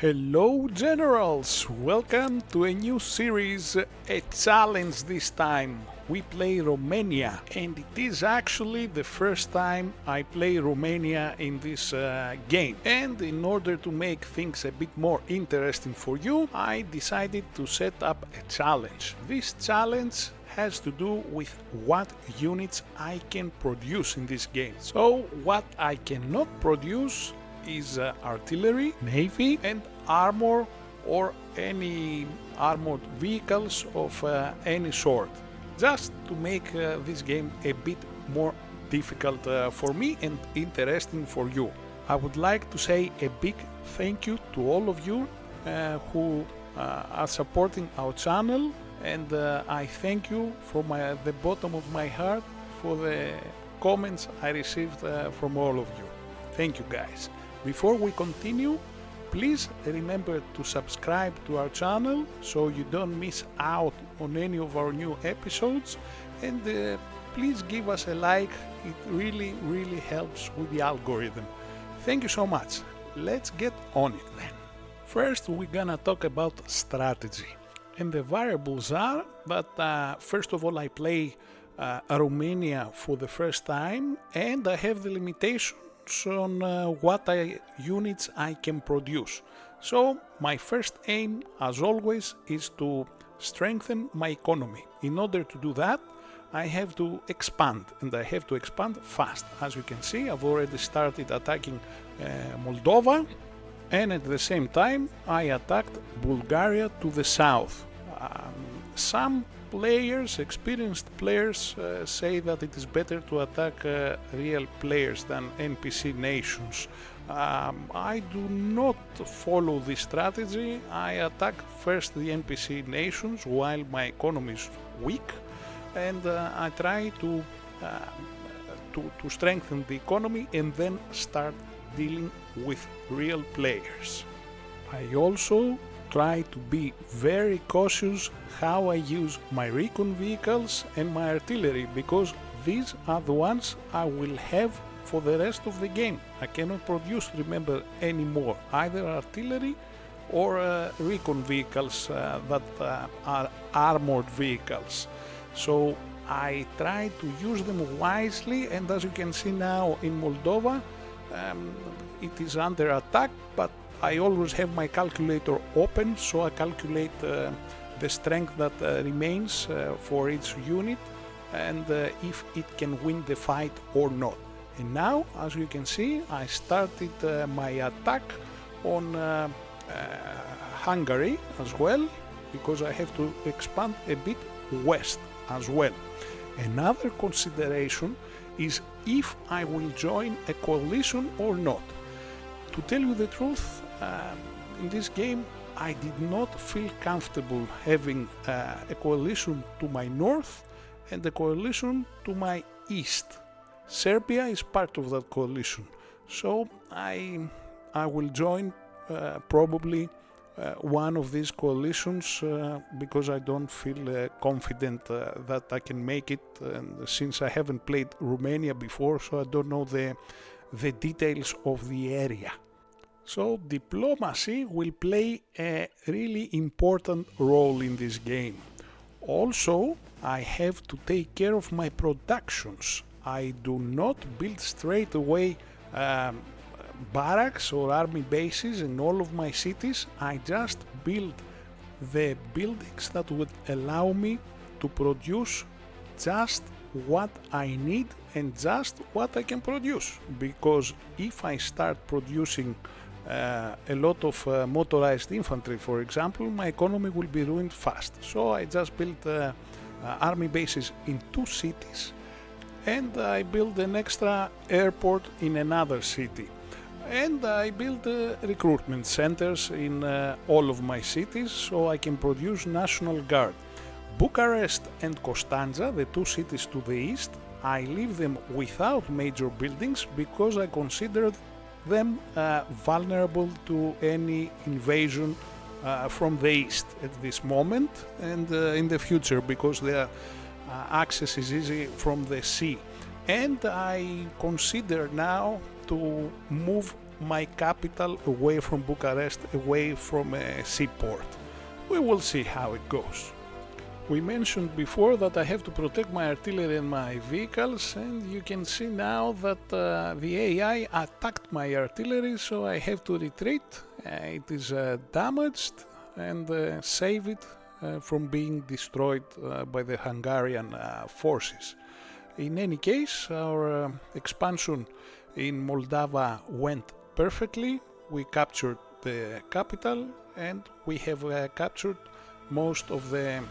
Hello generals, welcome to a new series, a challenge this time. We play Romania and it is actually the first time I play Romania in this game. And in order to make things a bit more interesting for you, I decided to set up a challenge. This challenge has to do with what units I can produce in this game. So what I cannot produce is artillery, navy and armor or any armored vehicles of any sort, just to make this game a bit more difficult for me and interesting for you. I would like to say a big thank you to all of you who are supporting our channel, and I thank you from the bottom of my heart for the comments I received from all of you. Thank you guys. Before we continue, please remember to subscribe to our channel so you don't miss out on any of our new episodes, and please give us a like. It really helps with the algorithm. Thank you so much. Let's get on it then. First we're gonna talk about strategy, and the variables are that first of all I play Romania for the first time, and I have the limitation on what units I can produce. So my first aim, as always, is to strengthen my economy. In order to do that, I have to expand, and I have to expand fast. As you can see, I've already started attacking Moldova, and at the same time I attacked Bulgaria to the south. Some players, experienced players, say that it is better to attack real players than NPC nations. I do not follow this strategy. I attack first the NPC nations while my economy is weak, and I try to strengthen the economy and then start dealing with real players. I also try to be very cautious how I use my recon vehicles and my artillery, because these are the ones I will have for the rest of the game. I cannot produce, remember, anymore either artillery or recon vehicles that are armored vehicles. So I try to use them wisely, and as you can see now in Moldova, it is under attack, but I always have my calculator open, so I calculate the strength that remains for each unit, and if it can win the fight or not. And now, as you can see, I started my attack on Hungary as well, because I have to expand a bit west as well. Another consideration is if I will join a coalition or not. To tell you the truth, in this game I did not feel comfortable having a coalition to my north and a coalition to my east. Serbia is part of that coalition, so I will join probably one of these coalitions because I don't feel confident that I can make it, and since I haven't played Romania before, so I don't know the details of the area. So diplomacy will play a really important role in this game. Also, I have to take care of my productions. I do not build straight away barracks or army bases in all of my cities. I just build the buildings that would allow me to produce just what I need and just what I can produce. Because if I start producing a lot of motorized infantry, for example, my economy will be ruined fast. So I just built army bases in 2 cities, and I build an extra airport in another city, and I build recruitment centers in all of my cities so I can produce National Guard. Bucharest and Constanța, the 2 cities to the east, I leave them without major buildings because I consider them vulnerable to any invasion from the east at this moment, and in the future, because their access is easy from the sea. And I consider now to move my capital, away from Bucharest, away from a seaport. We will see how it goes. We mentioned before that I have to protect my artillery and my vehicles, and you can see now that the AI attacked my artillery, so I have to retreat. It is damaged, and save it from being destroyed by the Hungarian forces. In any case, our expansion in Moldova went perfectly. We captured the capital, and we have captured most of the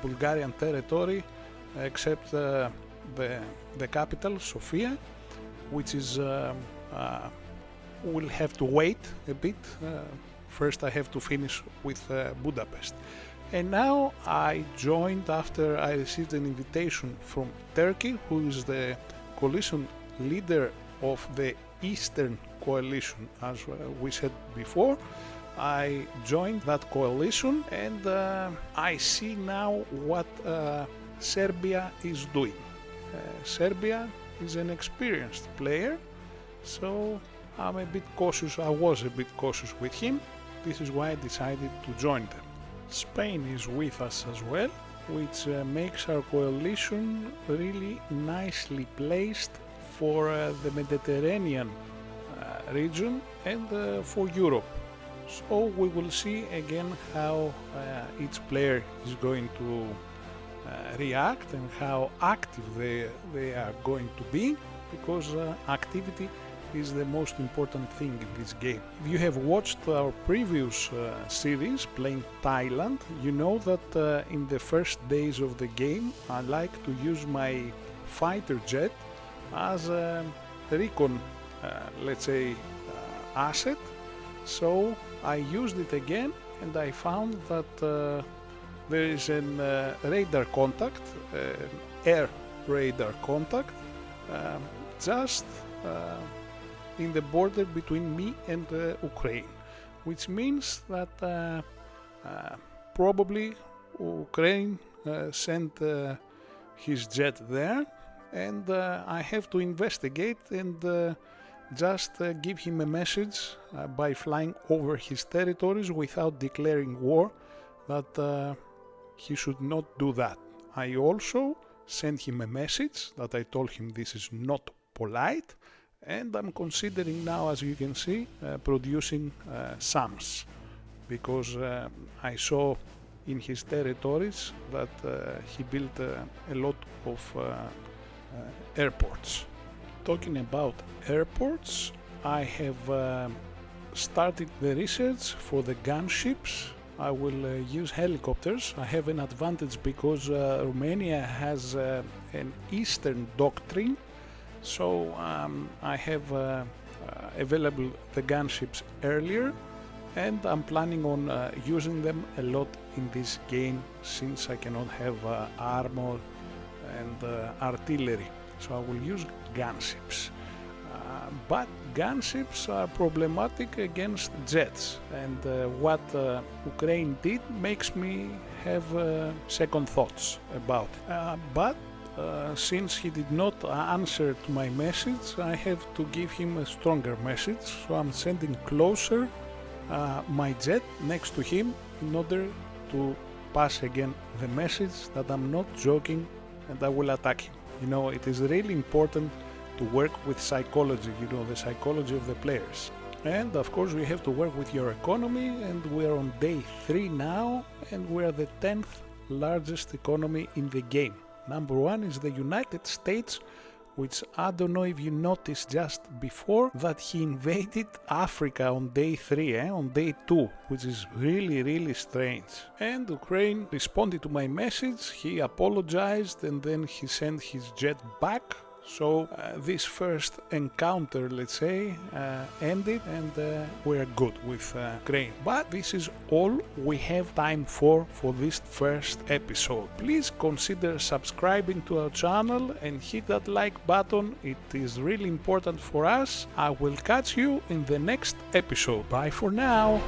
Bulgarian territory except the capital, Sofia, which is will have to wait a bit. First I have to finish with Budapest. And now I joined after I received an invitation from Turkey, who is the coalition leader of the Eastern Coalition, as we said before. I joined that coalition, and I see now what Serbia is doing. Serbia is an experienced player, so I'm a bit cautious. I was a bit cautious with him. This is why I decided to join them. Spain is with us as well, which makes our coalition really nicely placed for the Mediterranean region and for Europe. So we will see again how each player is going to react and how active they are going to be, because activity is the most important thing in this game. If you have watched our previous series playing Thailand, you know that in the first days of the game I like to use my fighter jet as a recon, let's say, asset. So I used it again, and I found that there is an radar contact, air radar contact, just in the border between me and Ukraine, which means that probably Ukraine sent his jet there, and I have to investigate and just give him a message by flying over his territories without declaring war, that he should not do that. I also sent him a message that I told him this is not polite, and I'm considering now, as you can see, producing SAMs, because I saw in his territories that he built a lot of airports. Talking about airports, I have started the research for the gunships. I will use helicopters. I have an advantage because Romania has an Eastern doctrine, so I have available the gunships earlier, and I'm planning on using them a lot in this game, since I cannot have armor and artillery. So I will use gunships. But gunships are problematic against jets, and what Ukraine did makes me have second thoughts about it. But since he did not answer to my message, I have to give him a stronger message, so I'm sending closer my jet next to him in order to pass again the message that I'm not joking and I will attack him. You know, it is really important to work with psychology, you know, the psychology of the players. And of course we have to work with your economy, and we're on day 3 now, and we're the 10th largest economy in the game. Number 1 is the United States, which I don't know if you noticed just before that he invaded Africa on day 3, on day 2, which is really strange. And Ukraine responded to my message, he apologized, and then he sent his jet back. So this first encounter, let's say, ended, and we're good with Ukraine. But this is all we have time for this first episode. Please consider subscribing to our channel and hit that like button. It is really important for us. I will catch you in the next episode. Bye for now.